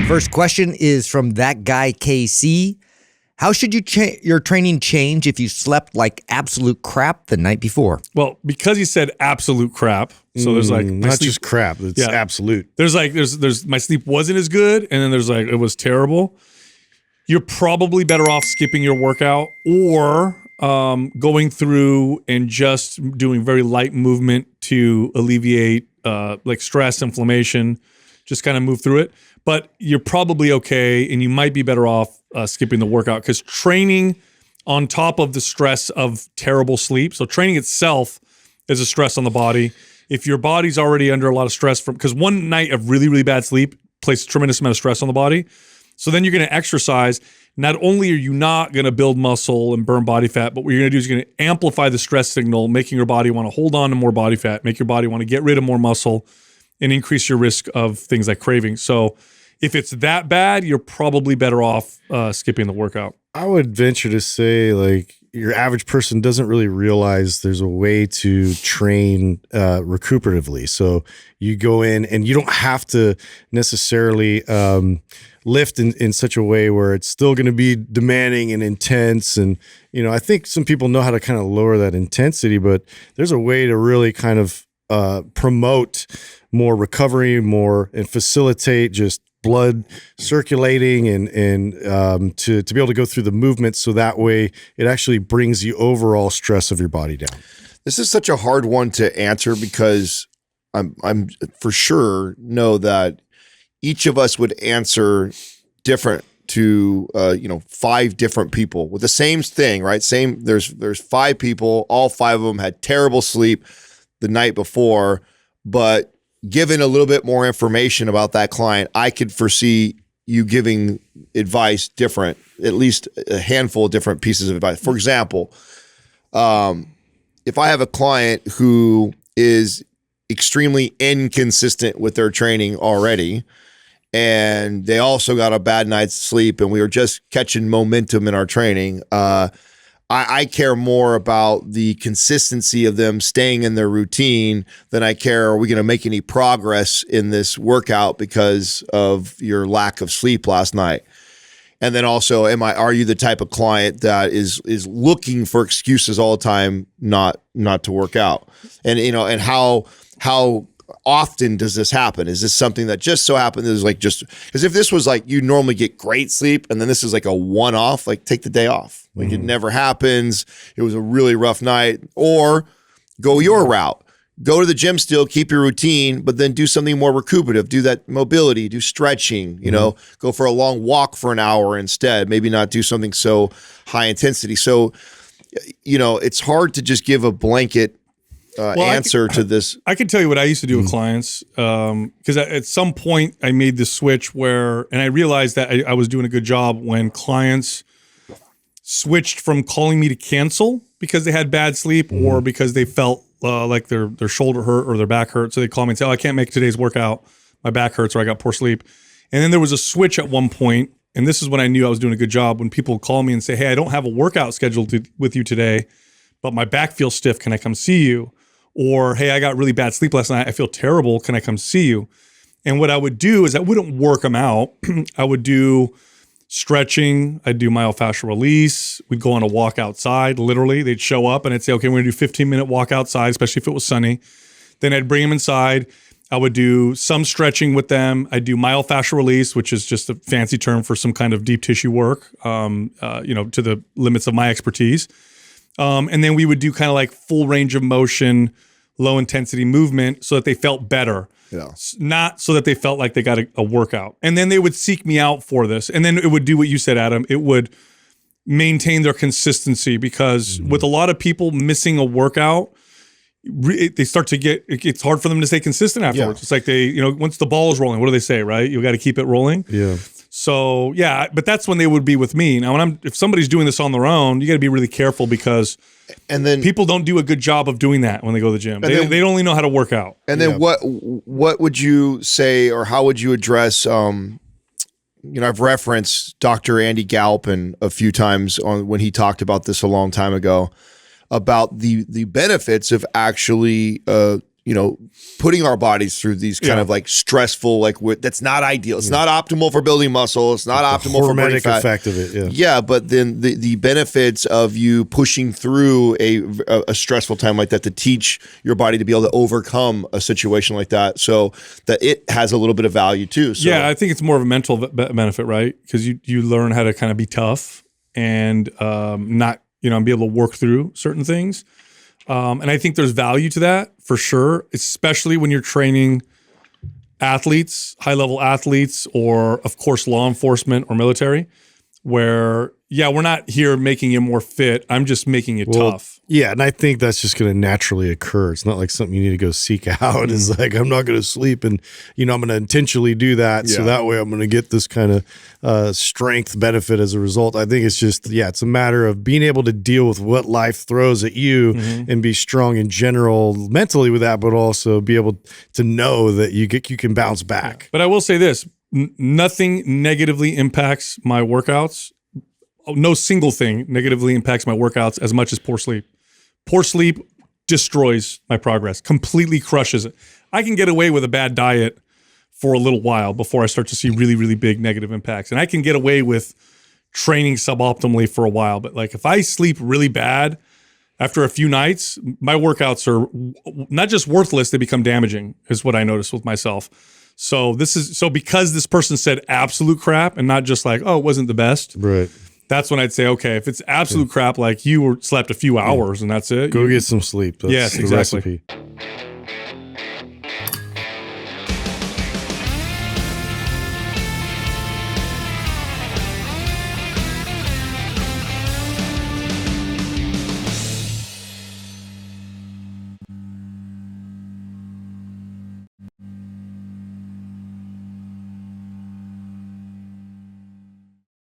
First question is from that guy KC. How should your training change if you slept like absolute crap the night before? Well, because he said absolute crap, so there's like not just crap. It's absolute. There's like there's my sleep wasn't as good, and then there's like it was terrible. You're probably better off skipping your workout or going through and just doing very light movement to alleviate like stress, inflammation, just kind of move through it. But you're probably okay, and you might be better off skipping the workout because training on top of the stress of terrible sleep. So training itself is a stress on the body. If your body's already under a lot of stress because one night of really, really bad sleep places a tremendous amount of stress on the body. So then you're going to exercise. Not only are you not going to build muscle and burn body fat, but what you're going to do is you're going to amplify the stress signal, making your body want to hold on to more body fat, make your body want to get rid of more muscle, and increase your risk of things like cravings. So if it's that bad, you're probably better off skipping the workout. I would venture to say, like, your average person doesn't really realize there's a way to train recuperatively. So you go in and you don't have to necessarily lift in such a way where it's still going to be demanding and intense. And, you know, I think some people know how to kind of lower that intensity, but there's a way to really kind of promote more recovery, and facilitate just blood circulating and to be able to go through the movement so that way it actually brings the overall stress of your body down. This is such a hard one to answer because I'm for sure know that each of us would answer different to 5 different people with the same thing, right? There's 5 people, all 5 of them had terrible sleep the night before, but given a little bit more information about that client, I could foresee you giving advice different, at least a handful of different pieces of advice. For example, if I have a client who is extremely inconsistent with their training already, and they also got a bad night's sleep and we were just catching momentum in our training, I care more about the consistency of them staying in their routine than I care, are we going to make any progress in this workout because of your lack of sleep last night? And then also, are you the type of client that is looking for excuses all the time not to work out? And, you know, and how often does this happen? Is this something that just so happens is like just because if this was like you normally get great sleep and then this is like a one-off, like take the day off. Like it never happens. It was a really rough night. Or go your route. Go to the gym still, keep your routine, but then do something more recuperative. Do that mobility, do stretching, you know, go for a long walk for an hour instead. Maybe not do something so high intensity. So, you know, it's hard to just give a blanket answer to this. I can tell you what I used to do with clients because at some point I made this switch and I realized that I was doing a good job when clients switched from calling me to cancel because they had bad sleep or because they felt like their shoulder hurt or their back hurt. So they call me and say, I can't make today's workout. My back hurts or I got poor sleep. And then there was a switch at one point, and this is when I knew I was doing a good job, when people call me and say, hey, I don't have a workout scheduled with you today, but my back feels stiff. Can I come see you? Or, hey, I got really bad sleep last night. I feel terrible. Can I come see you? And what I would do is I wouldn't work them out. I would do stretching. I'd do myofascial release. We'd go on a walk outside. Literally, they'd show up and I'd say, okay, we're going to do 15-minute walk outside, especially if it was sunny. Then I'd bring them inside. I would do some stretching with them. I'd do myofascial release, which is just a fancy term for some kind of deep tissue work, to the limits of my expertise. And then we would do kind of like full range of motion, low intensity movement so that they felt better. Yeah. Not so that they felt like they got a workout. And then they would seek me out for this. And then it would do what you said, Adam. It would maintain their consistency because with a lot of people missing a workout, they start to it's hard for them to stay consistent afterwards. Yeah. It's like once the ball is rolling, what do they say, right? You got to keep it rolling. Yeah. So yeah, but that's when they would be with me. Now, if somebody's doing this on their own, you got to be really careful because people don't do a good job of doing that when they go to the gym. They only know how to work out. And then what would you say, or how would you address? I've referenced Dr. Andy Galpin a few times when he talked about this a long time ago, about the benefits of actually putting our bodies through these kind of like stressful, like that's not ideal. It's not optimal for building muscle. It's not optimal for burning hormetic fat. effect of it. Yeah, but then the benefits of you pushing through a stressful time like that to teach your body to be able to overcome a situation like that, so that it has a little bit of value too. So, yeah, I think it's more of a mental benefit, right? Because you learn how to kind of be tough and not be able to work through certain things. And I think there's value to that for sure, especially when you're training athletes, high-level athletes, or of course law enforcement or military, where we're not here making you more fit. I'm just making you tough. Yeah, and I think that's just going to naturally occur. It's not like something you need to go seek out. It's like, I'm not going to sleep and, I'm going to intentionally do that. So that way I'm going to get this kind of strength benefit as a result. I think it's just, it's a matter of being able to deal with what life throws at you and be strong in general mentally with that, but also be able to know that you can bounce back. But I will say this, nothing negatively impacts my workouts. No single thing negatively impacts my workouts as much as poor sleep. Poor sleep destroys my progress, completely crushes it. I can get away with a bad diet for a little while before I start to see really, really big negative impacts. And I can get away with training suboptimally for a while. But like if I sleep really bad after a few nights, my workouts are not just worthless, they become damaging, is what I noticed with myself. So because this person said absolute crap and not just like, oh, it wasn't the best. Right. That's when I'd say, okay, if it's absolute crap, like you slept a few hours and that's it. Go get some sleep. That's yes, the exactly. recipe.